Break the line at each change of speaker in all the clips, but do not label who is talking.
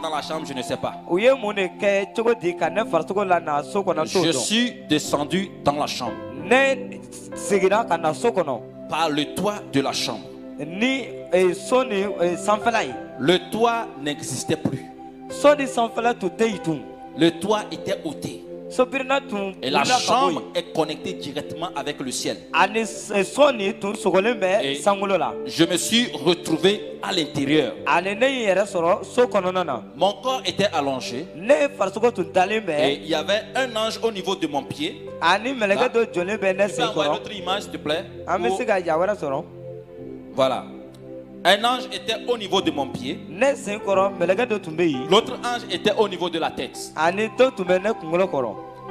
Dans la chambre, je ne sais pas. Je suis descendu dans la chambre par le toit de la chambre. Le toit n'existait plus. Le toit était ôté. Et la chambre est connectée directement avec le ciel. Et je me suis retrouvé à l'intérieur. Mon corps était allongé. Et il y avait un ange au niveau de mon pied. Là. Tu peux envoyer notre image, s'il te plaît. Voilà. Un ange était au niveau de mon pied. L'autre ange était au niveau de la tête.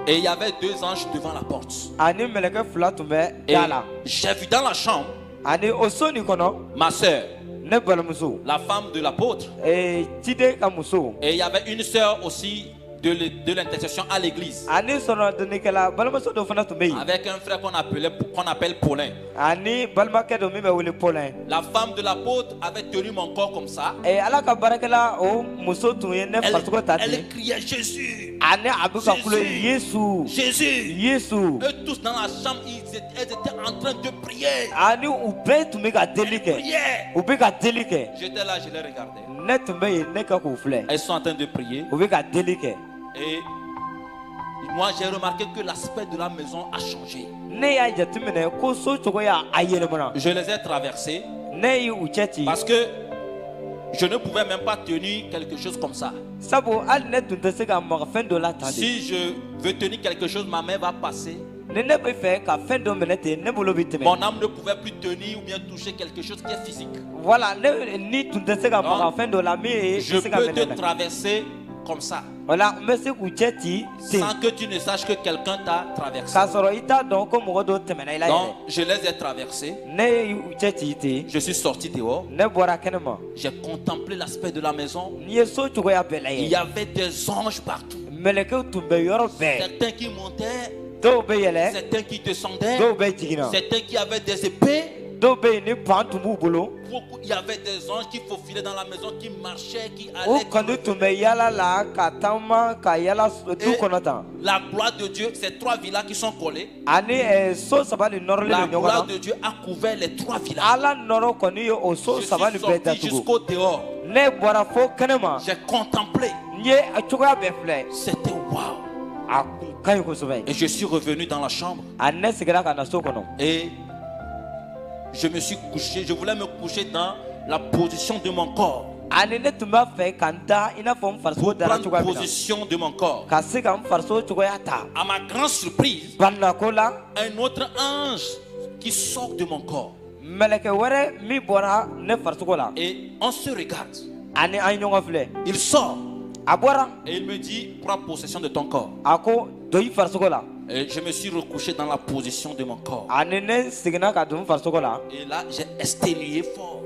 Et il y avait deux anges devant la porte. Et j'ai vu dans la chambre ma soeur, la femme de l'apôtre. Et il y avait une soeur aussi de l'intercession à l'église. Avec un frère qu'on appelle Paulin. La femme de l'apôtre avait tenu mon corps comme ça. Elle criait Jésus. Jésus. Jésus. Eux tous dans la chambre, elles étaient en train de prier. J'étais là, je les regardais. Elles sont en train de prier. Et moi j'ai remarqué que l'aspect de la maison a changé. Je les ai traversés parce que je ne pouvais même pas tenir quelque chose comme ça. Si je veux tenir quelque chose, ma main va passer. Mon âme ne pouvait plus tenir ou bien toucher quelque chose qui est physique. Voilà. Donc, je peux te traverser comme ça. Sans que tu ne saches que quelqu'un t'a traversé. Donc je les ai traversés. Je suis sorti dehors. J'ai contemplé l'aspect de la maison. Il y avait des anges partout. Certains qui montaient, certains qui descendaient, certains qui avaient des épées. Il y avait des anges qui faufilaient dans la maison, qui marchaient, qui allaient. La gloire de Dieu, ces trois villas qui sont collées. La gloire de Dieu a couvert les trois villas. Je suis sorti jusqu'au dehors. J'ai contemplé. C'était waouh. Et je suis revenu dans la chambre. Et je me suis couché, je voulais me coucher dans la position de mon corps. Pour prendre position de mon corps. À ma grande surprise, un autre ange qui sort de mon corps. Et on se regarde. Il sort. Et il me dit, prends possession de ton corps. Et je me suis recouché dans la position de mon corps. Et là, j'ai exténué fort.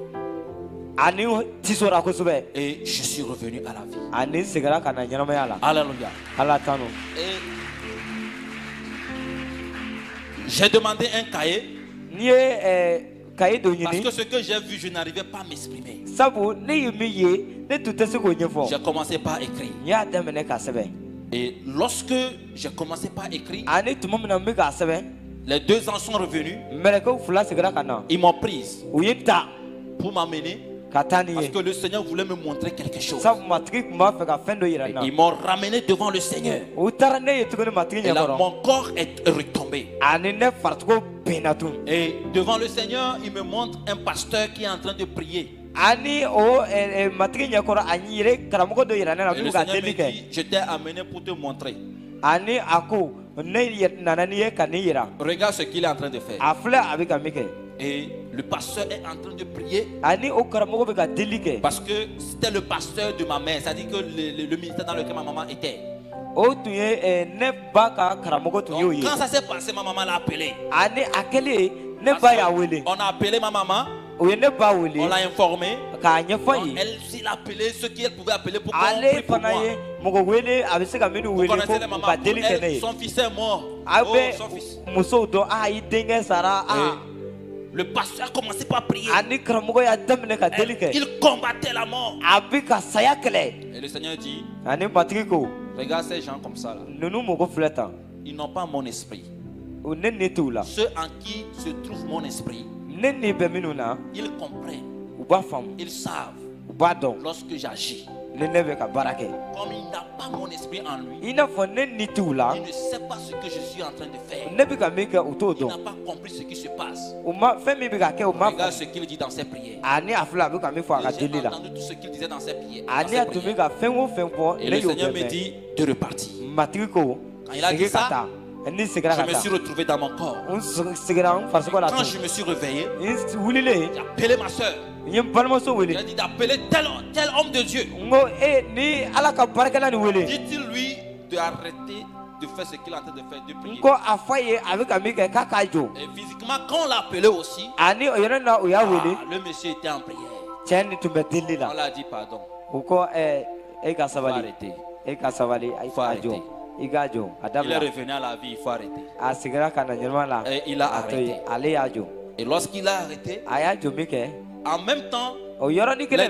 Et je suis revenu à la vie. Alléluia. Et j'ai demandé un cahier. Parce que ce que j'ai vu, je n'arrivais pas à m'exprimer. J'ai commencé par écrire. Et lorsque j'ai commencé par écrire, les deux anges sont revenus. Ils m'ont prise pour m'amener. Parce que le Seigneur voulait me montrer quelque chose. Et ils m'ont ramené devant le Seigneur. Et là, mon corps est retombé. Et devant le Seigneur, il me montre un pasteur qui est en train de prier. Et le Seigneur me dit, je t'ai amené pour te montrer. Regarde ce qu'il est en train de faire. Et le pasteur est en train de prier. Parce que c'était le pasteur de ma mère. C'est-à-dire que le ministère dans lequel ma maman était. Donc, quand ça s'est passé, ma maman l'a appelé. On a appelé ma maman. On l'a informé. Elle s'est appelé ce qu'elle pouvait appeler pour qu'on prie pour moi. Vous connaissez les mamans, son fils est mort. Oh, son fils. Le pasteur a commencé par prier. Il combattait la mort. Et le Seigneur dit, regarde ces gens comme ça là. Ils n'ont pas mon esprit. Ceux en qui se trouve mon esprit, ils comprennent. Ils savent lorsque j'agis. Comme il n'a pas mon esprit en lui, il ne sait pas ce que je suis en train de faire. Il n'a pas compris ce qui se passe. Regarde ce qu'il dit dans ses prières. J'ai entendu tout ce qu'il disait dans ses prières. Et le Seigneur me dit de repartir. Quand il a dit ça, je me suis retrouvé dans mon corps. Quand je me suis réveillé, j'ai appelé ma soeur. Il a dit d'appeler tel homme de Dieu. Dit-il lui d'arrêter de faire ce qu'il est en train de faire, de prier. Et physiquement, quand on l'a appelé aussi, le monsieur était en prière. On l'a dit pardon. Il faut arrêter. Il faut arrêter. Il est revenu à la vie, il faut arrêter. Et il a arrêté. Et lorsqu'il a arrêté, en même temps, les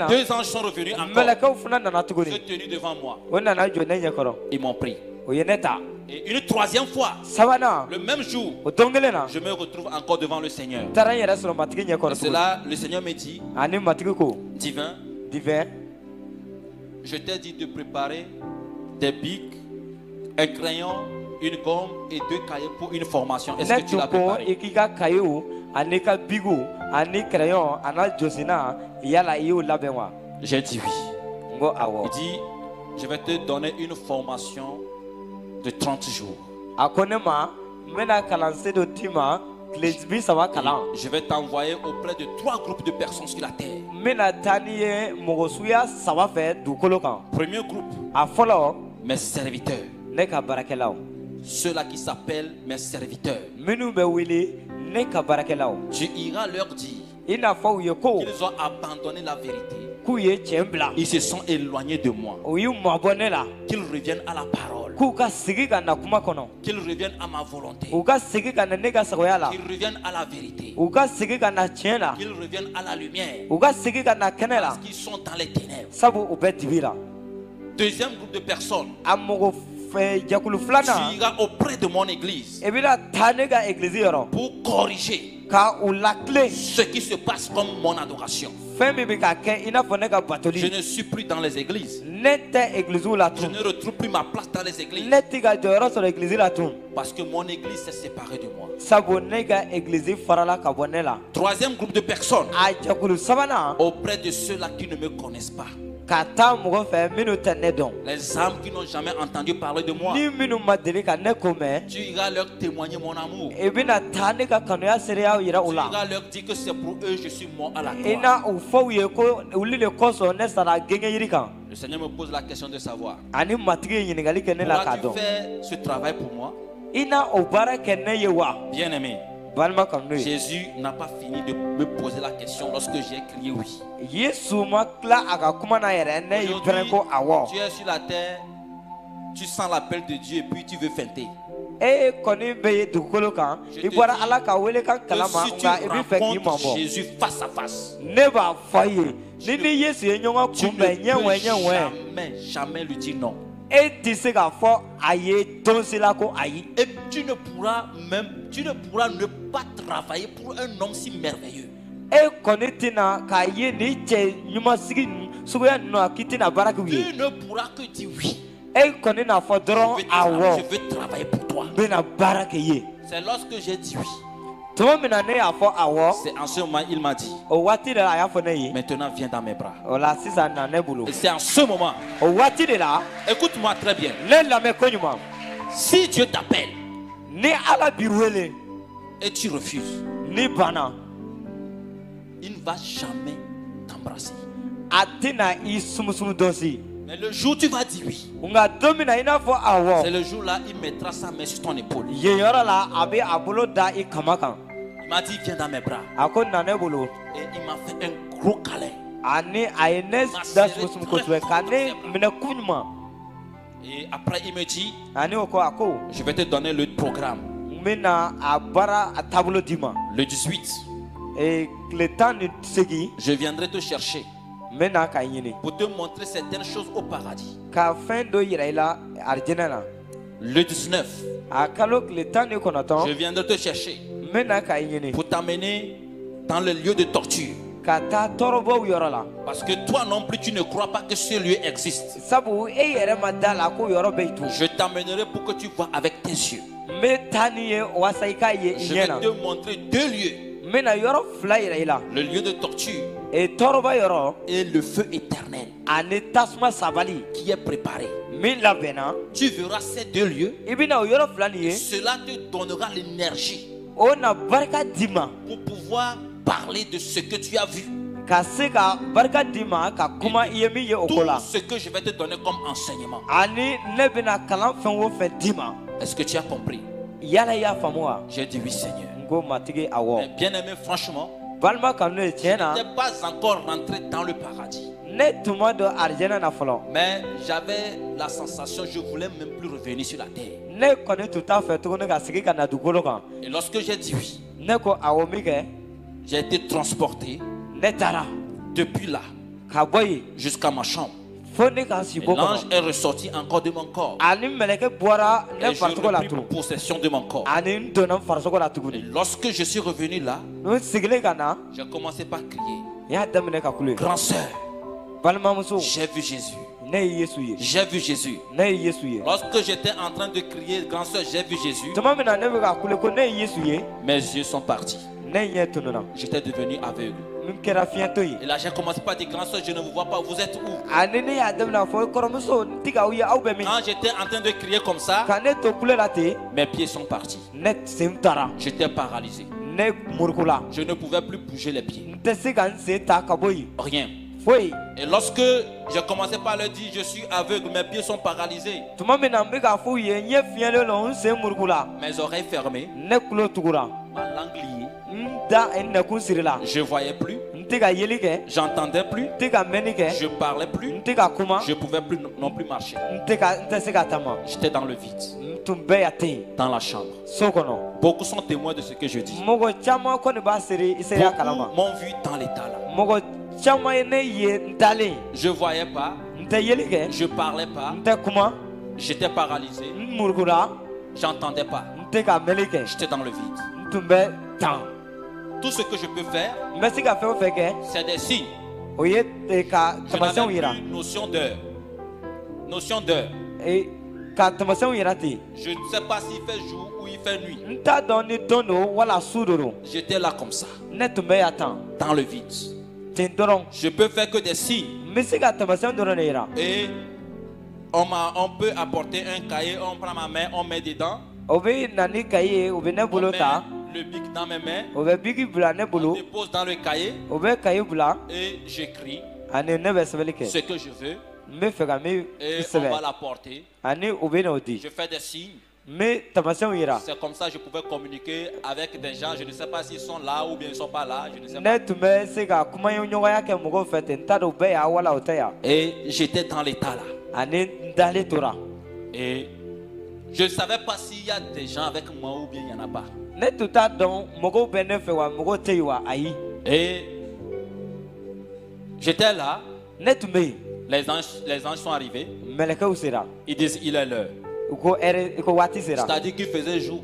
deux anges sont revenus encore. Se tenus devant moi. Ils m'ont pris. Et une troisième fois, le même jour, je me retrouve encore devant le Seigneur. Et c'est là, le Seigneur me dit, divin, je t'ai dit de préparer des bics, un crayon, une gomme et 2 cahiers pour une formation. Est-ce que tu l'as préparé? J'ai dit oui. Il dit, je vais te donner une formation de 30 jours. Je vais t'envoyer auprès de 3 groupes de personnes sur la terre. Premier groupe, mes serviteurs. Ceux-là qui s'appellent mes serviteurs. Tu iras leur dire qu'ils ont abandonné la vérité. Ils se sont éloignés de moi. Qu'ils reviennent à la parole. Qu'ils reviennent à ma volonté. Qu'ils reviennent à la vérité. Qu'ils reviennent à la lumière. Parce qu'ils sont dans les ténèbres. Deuxième groupe de personnes. Tu iras auprès de mon église pour corriger ce qui se passe comme mon adoration. Je ne suis plus dans les églises. Je ne retrouve plus ma place dans les églises. Parce que mon église s'est séparée de moi. Troisième groupe de personnes, auprès de ceux-là qui ne me connaissent pas. Les âmes qui n'ont jamais entendu parler de moi. Tu iras leur témoigner mon amour. Tu iras leur dire que c'est pour eux que je suis mort à la croix. Le Seigneur me pose la question de savoir, pourras-tu faire ce travail pour moi? Bien aimé, Jésus n'a pas fini de me poser la question lorsque j'ai crié oui. Tu es sur la terre, tu sens l'appel de Dieu et puis tu veux feinter. Je te dis que si tu rencontres Jésus face à face, tu ne peux jamais lui dire non. Et tu ne pourras ne pas travailler pour un homme si merveilleux. Tu ne pourras que dire oui. Je veux travailler pour toi. C'est lorsque j'ai dit oui. C'est en ce moment il m'a dit, maintenant viens dans mes bras. Et c'est en ce moment, écoute-moi très bien, si Dieu t'appelle et tu refuses, il ne va jamais t'embrasser. Mais le jour où tu vas dire oui, c'est le jour là il mettra sa main sur ton épaule. Il m'a dit viens dans mes bras. Et il m'a fait un gros câlin. Et après il me dit, je vais te donner le programme. Le 18, je viendrai te chercher pour te montrer certaines choses au paradis. Le 19, je viendrai te chercher pour t'amener dans le lieu de torture. Parce que toi non plus tu ne crois pas que ce lieu existe. Je t'amènerai pour que tu vois avec tes yeux. Je vais te montrer 2 lieux. Le lieu de torture et le feu éternel qui est préparé. Tu verras ces 2 lieux et cela te donnera l'énergie pour pouvoir parler de ce que tu as vu. Tout ce que je vais te donner comme enseignement. Est-ce que tu as compris? J'ai dit oui, Seigneur. Mais bien aimé, franchement, je n'étais pas encore rentré dans le paradis. Mais j'avais la sensation, je ne voulais même plus revenir sur la terre. Et lorsque j'ai dit oui, j'ai été transporté depuis là jusqu'à ma chambre. L'ange est ressorti encore de mon corps. Et j'ai repris possession de mon corps. Et lorsque je suis revenu là, j'ai commencé par crier, grand sœur, j'ai vu Jésus. J'ai vu Jésus. Lorsque j'étais en train de crier, grand sœur, j'ai vu Jésus, mes yeux sont partis. J'étais devenu aveugle. Et là j'ai commencé par dire, grand soeur, je ne vous vois pas, vous êtes où? Quand j'étais en train de crier comme ça, mes pieds sont partis. J'étais paralysé. Je ne pouvais plus bouger les pieds. Rien. Et lorsque j'ai commencé par leur dire, je suis aveugle, mes pieds sont paralysés, mes oreilles fermées, ma langue liée, je ne voyais plus, j'entendais plus, je parlais plus, je ne pouvais plus non plus marcher. J'étais dans le vide, dans la chambre. Beaucoup sont témoins de ce que je dis. Beaucoup m'ont vu dans l'état là. Je ne voyais pas, je ne parlais pas, j'étais paralysé, j'entendais pas, j'étais dans le vide. Tout ce que je peux faire, c'est des signes. Je n'avais plus notion d'heure. Je ne sais pas s'il fait jour ou il fait nuit. J'étais là comme ça, dans le vide. Je peux faire que des signes. Et on peut apporter un cahier, on prend ma main, on met dedans. On met le bic dans mes mains, on dépose dans le cahier et j'écris ce que je veux et on va l'apporter. Je fais des signes. C'est comme ça que je pouvais communiquer avec des gens. Je ne sais pas s'ils sont là ou bien ils ne sont pas là. Je ne sais pas. Et j'étais dans l'état là. Et je ne savais pas s'il y a des gens avec moi ou bien il n'y en a pas. Et j'étais là. Les anges sont arrivés. Ils disent il est l'heure. C'est-à-dire qu'il faisait jour.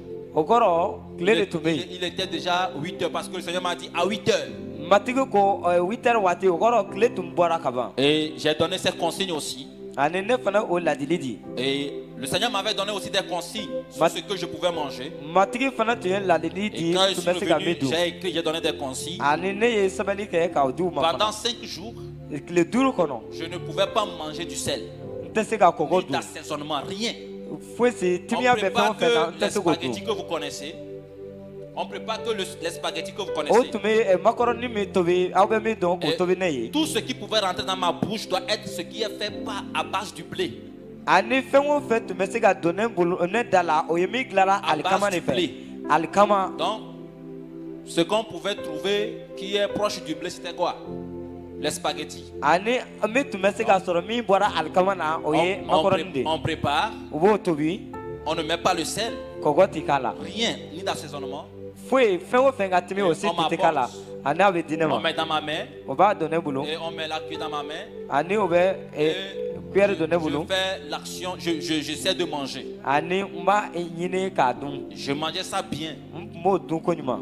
Il était déjà 8 heures parce que le Seigneur m'a dit à 8 heures. Et j'ai donné ces consignes aussi. Et le Seigneur m'avait donné aussi des consignes sur ce que je pouvais manger. Et quand je suis revenu, j'ai écrit, j'ai donné des consignes. Pendant 5 jours, je ne pouvais pas manger du sel, ni d'assaisonnement, rien. On prépare que les spaghettis que vous connaissez. On prépare que les spaghettis que vous connaissez. Et tout ce qui pouvait rentrer dans ma bouche doit être ce qui est fait à base du blé. À base du blé. Donc, ce qu'on pouvait trouver qui est proche du blé, c'était quoi? les spaghettis. On prépare. On ne met pas le sel. Rien, ni d'assaisonnement. On met dans ma main. Et on met la cuillère dans ma main. Et je fais l'action, j'essaie de manger. Je mangeais ça bien. Il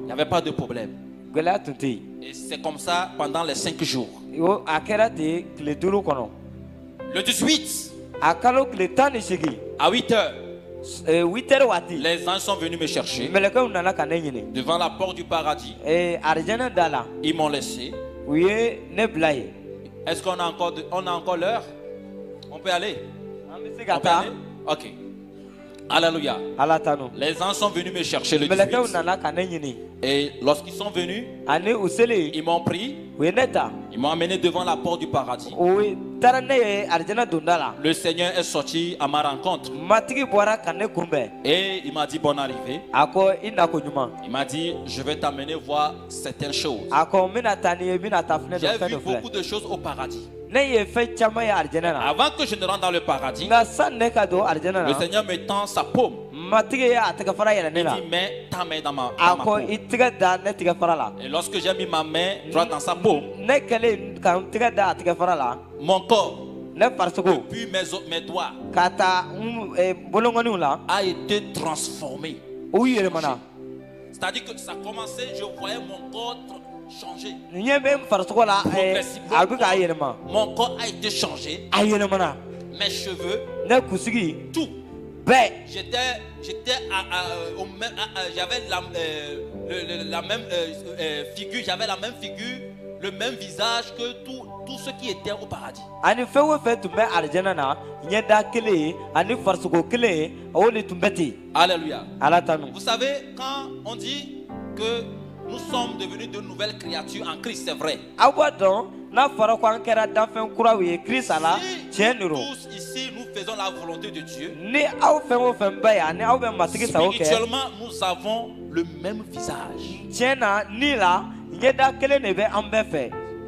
n'y avait pas de problème. Et c'est comme ça pendant les 5 jours. Le 18, à 8 heures, les anges sont venus me chercher devant la porte du paradis. Ils m'ont laissé. Est-ce qu'on a encore l'heure? On peut aller? Ok. Alléluia. Les anges sont venus me chercher le 18. Et lorsqu'ils sont venus, ils m'ont pris. Ils m'ont amené devant la porte du paradis. Le Seigneur est sorti à ma rencontre. Et il m'a dit bonne arrivée. Il m'a dit je vais t'amener voir certaines choses. J'ai vu beaucoup de choses au paradis. Avant que je ne rentre dans le paradis, le Seigneur me tend sa paume. Il dit mets ta main dans ma paume. Et lorsque j'ai mis ma main droite dans sa paume, mon corps, depuis mes doigts, a été transformé. C'est-à-dire que ça commençait, je voyais mon corps changer. Mon corps a été changé. Mes cheveux, tout. J'avais la même figure, j'avais la même figure, le même visage que tous ceux qui étaient au paradis. Alléluia. Vous savez, quand on dit que nous sommes devenus de nouvelles créatures en Christ, c'est vrai. Si tous ici nous faisons la volonté de Dieu, spirituellement nous avons le même visage.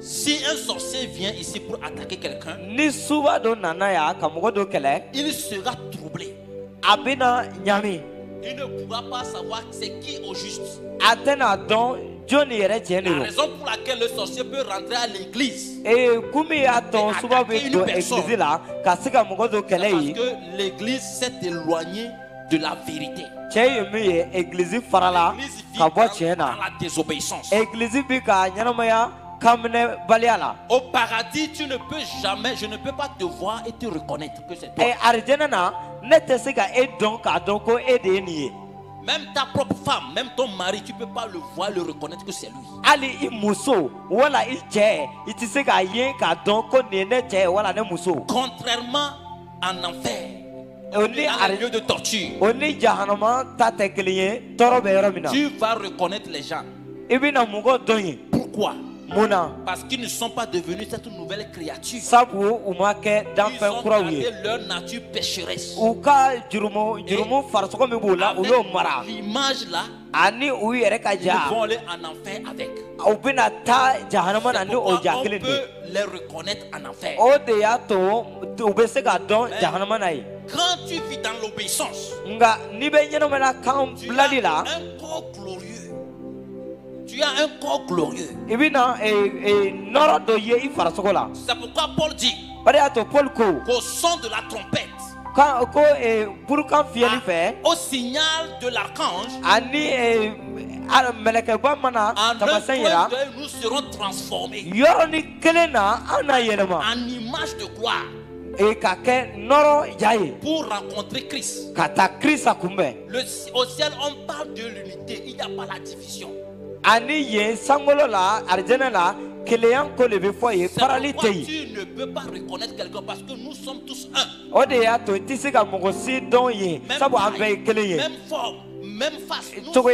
Si un sorcier vient ici pour attaquer quelqu'un, il sera troublé. Il ne pourra pas savoir c'est qui au juste. La raison pour laquelle le sorcier peut rentrer à l'église et attaquer une personne, c'est parce que l'église s'est éloignée de la vérité. L'église vit dans la désobéissance. Au paradis, je ne peux pas te voir et te reconnaître que c'est toi. Même ta propre femme, même ton mari, tu ne peux pas le voir, le reconnaître que c'est lui. Contrairement en enfer, dans le lieu de torture, tu vas reconnaître les gens. Pourquoi? Parce qu'ils ne sont pas devenus cette nouvelle créature. Ils ont gardé leur nature pécheresse. L'image là, ils vont aller en enfer avec. On peut les reconnaître en enfer. Quand tu vis dans l'obéissance, tu as un corps glorieux. Tu as un corps glorieux. C'est pourquoi Paul dit qu'au son de la trompette, au signal de l'archange, en un clin d'œil, nous serons transformés en image de gloire pour rencontrer Christ. Au ciel, on parle de l'unité, il n'y a pas la division. C'est pourquoi tu ne peux pas reconnaître quelqu'un parce que nous sommes tous un. Même forme, même face. Nous sommes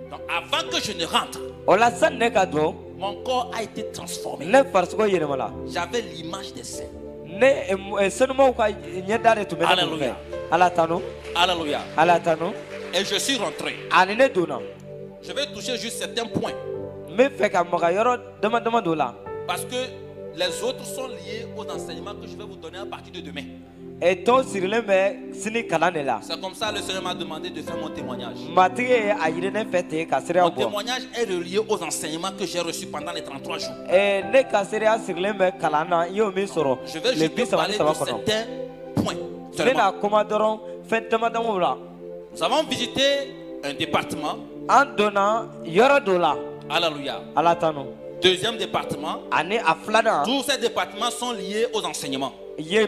donc avant que je ne rentre, mon corps a été transformé. J'avais l'image des saints. Alléluia. Alléluia. Et je suis rentré. Je vais toucher juste certains points. Parce que les autres sont liés aux enseignements que je vais vous donner à partir de demain. C'est comme ça que le Seigneur m'a demandé de faire mon témoignage. Mon témoignage est relié aux enseignements que j'ai reçus pendant les 33 jours. Je vais juste parler de certains points seulement. Nous avons visité un département. Alléluia. Deuxième département. Tous ces départements sont liés aux enseignements. Mais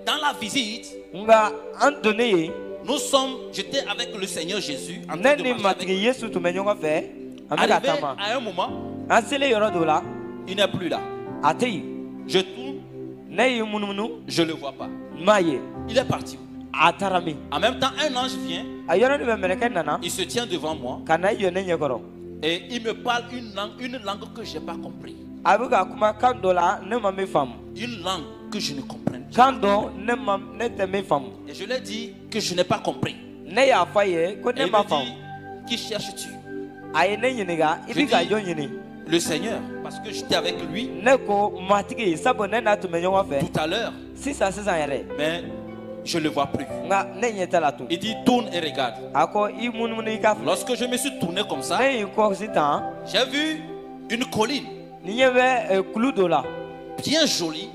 dans la visite, j'étais avec le Seigneur Jésus en train de marcher avec. Arrivé à un moment, il n'est plus là. Je tourne, je ne le vois pas. Il est parti. En même temps, un ange vient, il se tient devant moi et il me parle une langue que je n'ai pas compris. Une langue que je ne comprends pas. Et je lui ai dit que je n'ai pas compris. Et il me dit, qui cherches-tu? Je dis, le Seigneur, parce que j'étais avec lui tout à l'heure. Mais je ne le vois plus. Il dit tourne et regarde. Lorsque je me suis tourné comme ça, j'ai vu une colline bien jolie.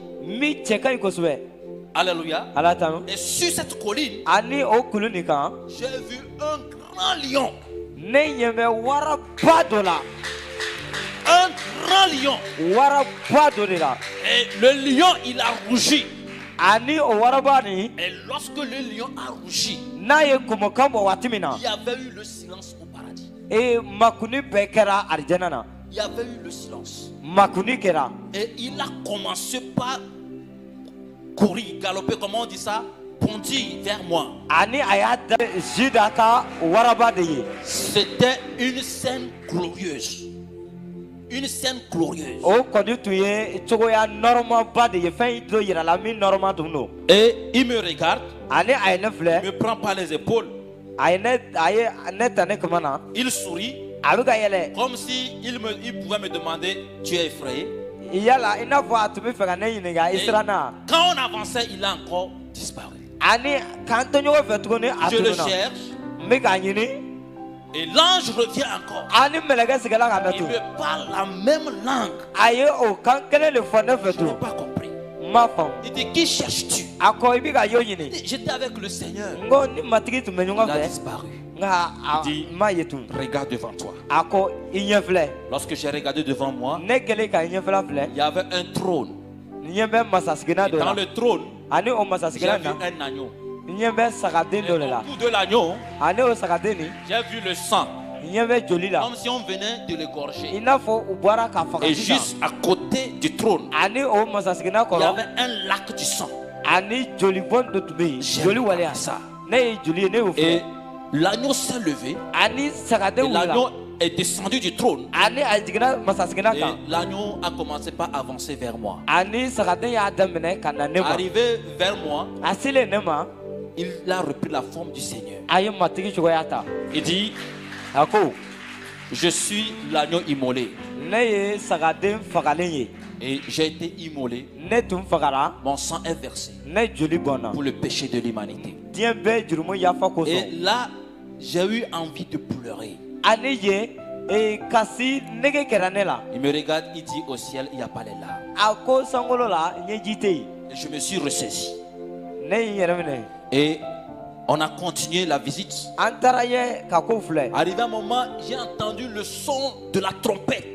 Alléluia. Et sur cette colline, j'ai vu un grand lion. Un grand lion. Et le lion, il a rougi. Et lorsque le lion a rougi, il y avait eu le silence au paradis. Il y avait eu le silence. Et il a commencé par courir, galoper, comment on dit ça? Bondir vers moi. C'était une scène glorieuse. Une scène glorieuse. Et il me regarde, il me prend par les épaules, il sourit, comme si il pouvait me demander, tu es effrayé? Et quand on avançait, il a encore disparu. Je le cherche. Et l'ange revient encore. Il me parle la même langue. Je n'ai pas compris. Il dit, qui cherches-tu? J'étais avec le Seigneur. Il a disparu. Il dit, regarde devant toi. Lorsque j'ai regardé devant moi, il y avait un trône. Et dans le trône, j'ai vu un agneau. Et au bout de l'agneau, j'ai vu le sang. Comme si on venait de l'égorger. Et juste à côté du trône, il y avait un lac du sang. J'ai vu ça. Et l'agneau s'est levé. Et l'agneau est descendu du trône. Et l'agneau a commencé par avancer vers moi. Arrivé vers moi, il a repris la forme du Seigneur. Il dit, je suis l'agneau immolé. Et j'ai été immolé. Mon sang est versé pour le péché de l'humanité. Et là, j'ai eu envie de pleurer. Il me regarde, il dit, au ciel, il n'y a pas les larmes. Et je me suis ressaisi. Et on a continué la visite. Arrivé un moment, j'ai entendu le son de la trompette.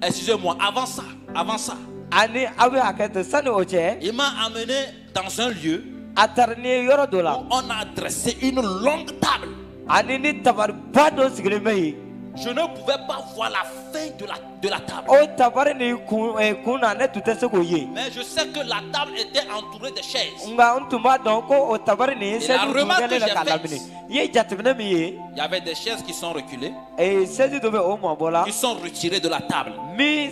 Excusez-moi, avant ça. Il m'a amené dans un lieu où on a dressé une longue table. Je ne pouvais pas voir la fin de la table. Mais je sais que la table était entourée de chaises. Et la remarque que j'ai faite, il y avait des chaises qui sont reculées, qui sont retirées de la table. Et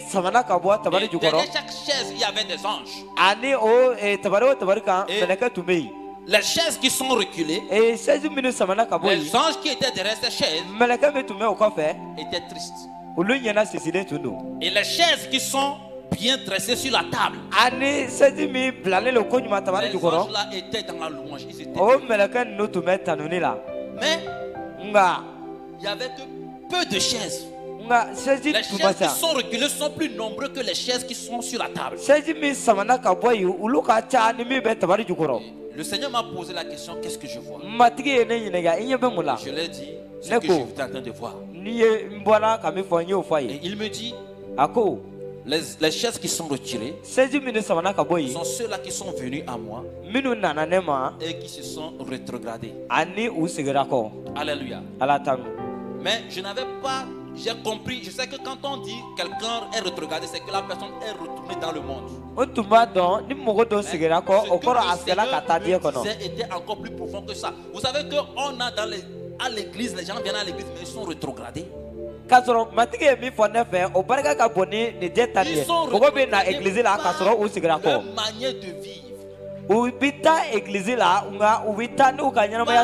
derrière chaque chaise, il y avait des anges. Et Les chaises qui sont reculées, les anges qui étaient derrière ces chaises étaient tristes. Et les chaises qui sont bien dressées sur la table, les anges là étaient dans la louange. Ils étaient mais il n'y avait que peu de chaises. Les chaises qui sont reculées sont plus nombreuses que les chaises qui sont sur la table. Le Seigneur m'a posé la question, qu'est-ce que je vois? Je lui ai dit, ce que je suis en train de voir. Et il me dit, les chaises qui sont retirées sont ceux-là qui sont venus à moi et qui se sont rétrogradés. Alléluia. Mais je n'avais pas, j'ai compris, je sais que quand on dit quelqu'un est rétrogradé, c'est que la personne est retournée dans le monde. C'était encore plus profond que ça. Vous savez qu'on a à l'église, les gens viennent à l'église, mais ils sont rétrogradés. Ils sont rétrogradés par leur manière de vivre. Par la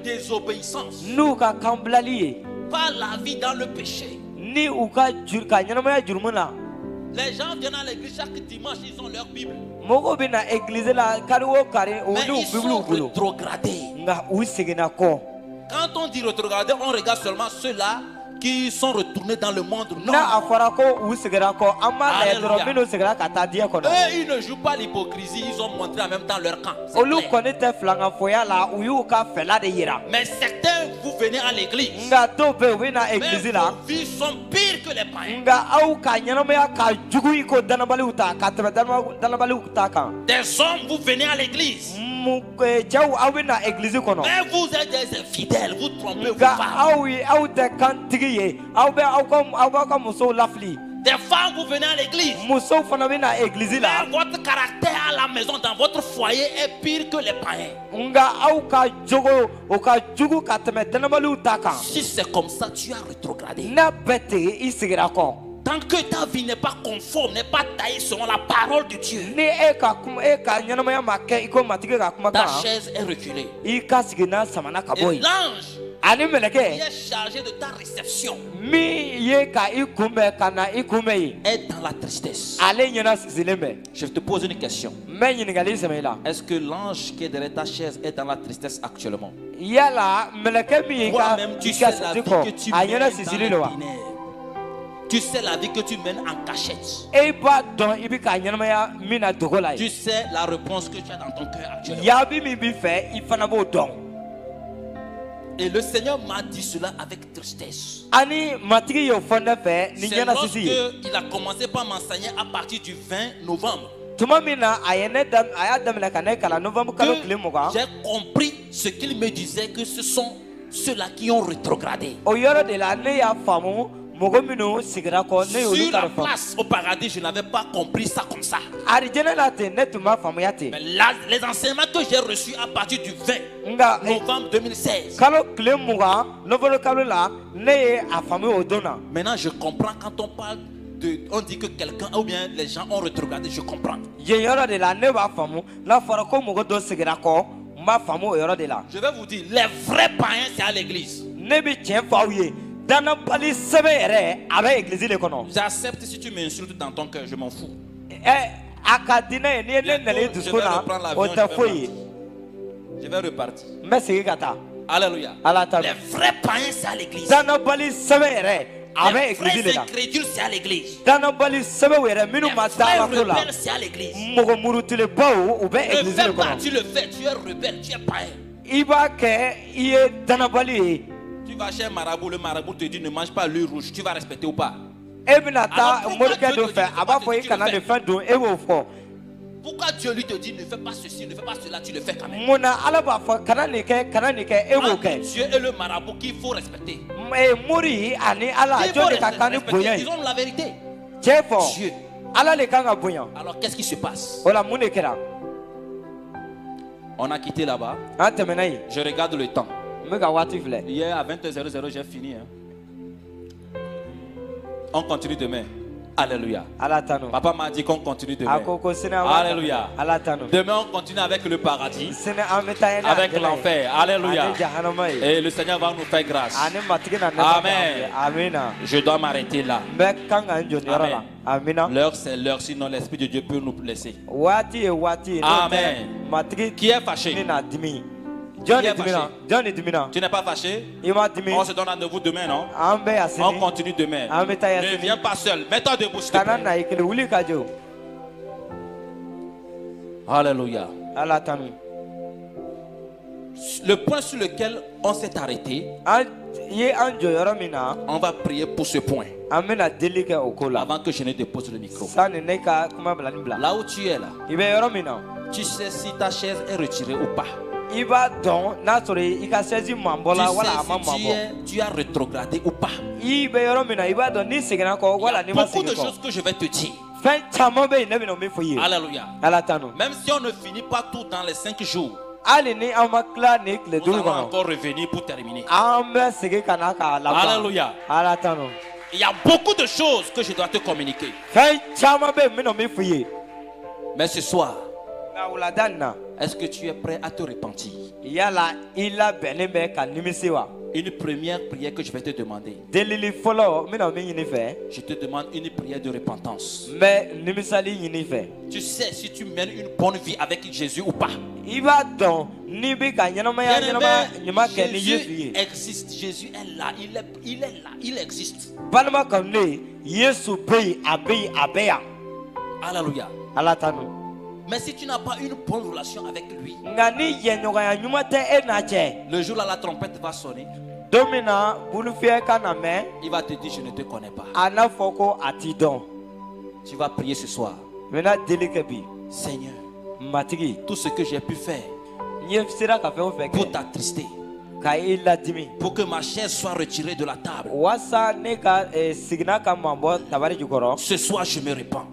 désobéissance. Par la vie dans le péché. Les gens viennent à l'église chaque dimanche, ils ont leur Bible. Mais ils sont rétrogradés. Quand on dit rétrogradés, on regarde seulement ceux-là qui sont retournés dans le monde. Non. Eux, ils ne jouent pas l'hypocrisie, ils ont montré en même temps leur camp. Mais certains, vous venez à l'église, mais vos vies sont pires que les païens. Des hommes, vous venez à l'église, mais vous êtes des infidèles, vous trompez vos femmes. Des femmes, vous venez à l'église, mais votre caractère à la maison, dans votre foyer, est pire que les païens. Si c'est comme ça, tu as rétrogradé. Tant que ta vie n'est pas conforme, n'est pas taillée selon la parole de Dieu, ta chaise est reculée. Et l'ange qui est chargé de ta réception est dans la tristesse. Je te pose une question. Est-ce que l'ange qui est derrière ta chaise est dans la tristesse actuellement? Toi-même, tu sais la vie que tu mènes dans les ténèbres. Tu sais la vie que tu mènes en cachette. Tu sais la réponse que tu as dans ton cœur actuellement. Et le Seigneur m'a dit cela avec tristesse. C'est lorsqu'il a commencé par m'enseigner à partir du 20 novembre que j'ai compris ce qu'il me disait, que ce sont ceux-là qui ont rétrogradé. Sur la place au paradis, je n'avais pas compris ça comme ça. Mais là, les enseignements que j'ai reçus à partir du 20 novembre 2016, maintenant je comprends quand on parle de, on dit que quelqu'un ou bien les gens ont rétrogradé, je comprends. Je vais vous dire, les vrais païens c'est à l'église. J'accepte si tu m'insultes dans ton cœur, je m'en fous. Je vais repartir. Alléluia. Les vrais païens c'est à l'église. Les vrais incrédules c'est à l'église. Les vrais rebelles c'est à l'église. Ne fais pas, tu le fais, tu es rebelle, tu es païen. Tu vas chez un marabout, le marabout te dit ne mange pas l'huile rouge, tu vas respecter ou pas? Pourquoi Dieu lui te dit ne fais pas ceci, ne fais pas cela, tu le fais quand même? Dieu est le marabout qu'il faut respecter. Ils ont la vérité. Dieu. Alors qu'est-ce qui se passe? On a quitté là-bas. Je regarde le temps. Hier à 20h00 j'ai fini. On continue demain. Alléluia. Papa m'a dit qu'on continue demain. Alléluia. Demain on continue avec le paradis, avec l'enfer. Alléluia. Et le Seigneur va nous faire grâce. Amen. Je dois m'arrêter là. Amen. L'heure c'est l'heure, sinon l'Esprit de Dieu peut nous blesser. Amen. Qui est fâché? Tu n'es pas fâché? On se donne rendez-vous demain, non? On continue demain. Ne viens pas seul. Mets-toi debout, s'il te plaît. Alléluia. Le point sur lequel on s'est arrêté, on va prier pour ce point avant que je ne dépose le micro. Là où tu es là, tu sais si ta chaise est retirée ou pas. Tu sais si tu as rétrogradé ou pas. Il y a beaucoup de choses que je vais te dire. Alléluia. Même si on ne finit pas tout dans les 5 jours, on va encore revenir pour terminer. Alléluia. Il y a beaucoup de choses que je dois te communiquer. Mais ce soir, est-ce que tu es prêt à te repentir? Une première prière que je vais te demander. Je te demande une prière de repentance. Tu sais si tu mènes une bonne vie avec Jésus ou pas. Jésus existe. Jésus est là. Il est là. Il existe. Alléluia. Mais si tu n'as pas une bonne relation avec lui, le jour où la trompette va sonner, il va te dire: je ne te connais pas. Tu vas prier ce soir: Seigneur, tout ce que j'ai pu faire pour t'attrister, pour que ma chaise soit retirée de la table, ce soir je me répands.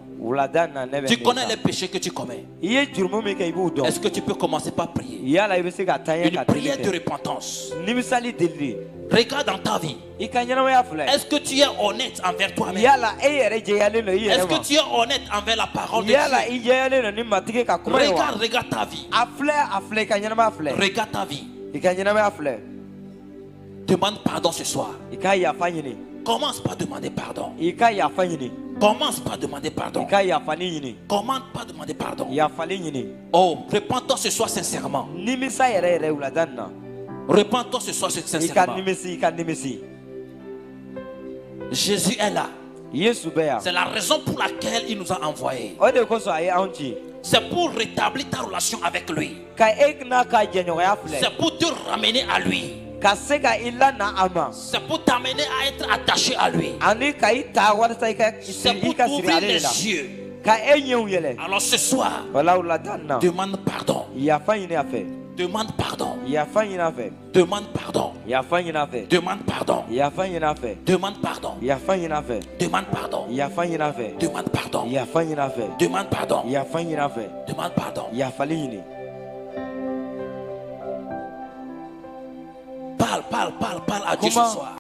Tu connais les péchés que tu commets. Est-ce que tu peux commencer par prier? Une prière de repentance. Regarde dans ta vie. Est-ce que tu es honnête envers toi-même? Est-ce que tu es honnête envers la parole de Dieu? Regarde ta vie. Regarde ta vie. Demande pardon ce soir. Commence par demander pardon. Commence par demander pardon. Commence par demander pardon. Oh, repens-toi ce soir sincèrement. Repens-toi ce soir sincèrement. Jésus est là. C'est la raison pour laquelle il nous a envoyés. C'est pour rétablir ta relation avec lui. C'est pour te ramener à lui. C'est pour t'amener à être attaché à lui. C'est pour t'ouvrir les yeux. Alors ce soir, demande pardon. Demande pardon. Demande pardon. Demande pardon. Demande pardon. Demande pardon. Demande pardon. Demande pardon. Demande pardon. Parle à Dieu ce soir.